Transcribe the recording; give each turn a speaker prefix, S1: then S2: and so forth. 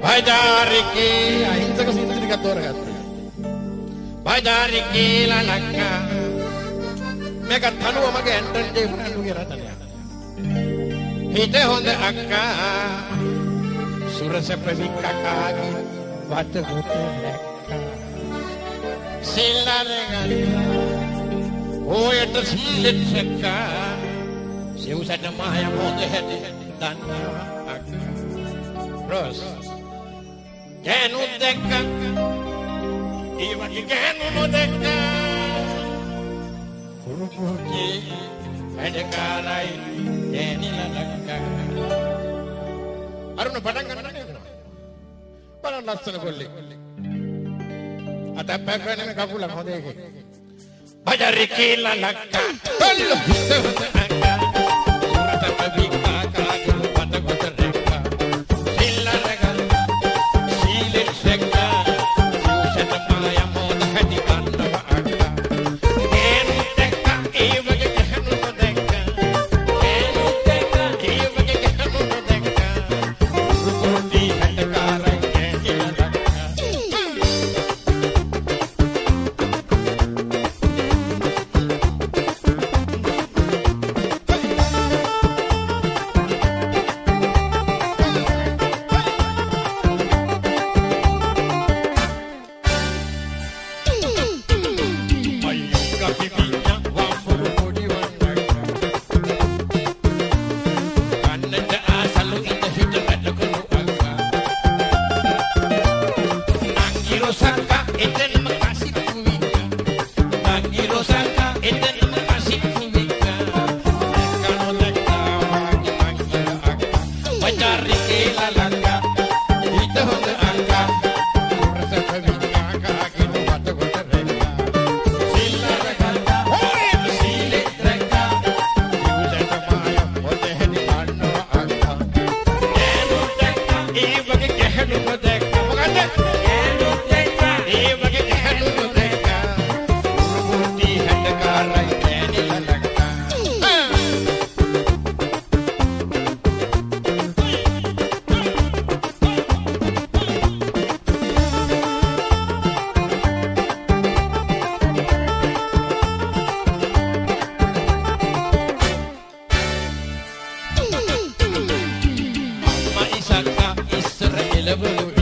S1: Bajariki අහිංසක සින්දු ටිකක් තෝරගත්තා. Bajariki ලලක්ක මේක තනුව මගේ ඇන්ටන් ජේ ෆ්‍රැන්ඩ්ගේ රටනයක්. හිත හොඳ අක්කා සුරසප වික්කකාගේ වට කොට දැක්කා. සිල්ලරගල ඔයට සීලෙත් සක්කා සිව්සට මාය මොද හැටි දන්නවා අක්කා. රොස් ගෑනු දැක්කා ඒ වගේ ගෑනු නොදැක්කා. කුරුකුරුගේ වැඩකාරයි ගෑනිලා ලක්කා. අරුණ පටන් ගන්න නේද? බලන්න ලස්සන කොල්ලෙක්. අතප්පක් වෙනම කකුලක් හොඳ එකේ. Bajariki ලලක්කා කොල්ල හිතවත අක්කා සුරතප වික්කාකාගේ වට කොට දැක්කා. සිල්ලරගල සීලෙත් සක්කා සිව්සට මාය මොද හැටි දන්නවා අක්කා. ගෑනු දැක්කා ඒ වගේ ගෑනු නොදැක්කා. ගෑනු දැක්කා ඒ වගේ ගෑනු නොදැක්කා. කුරුකුරුටි හැටකාරයි ගෑනිලා ලක්කා. Israel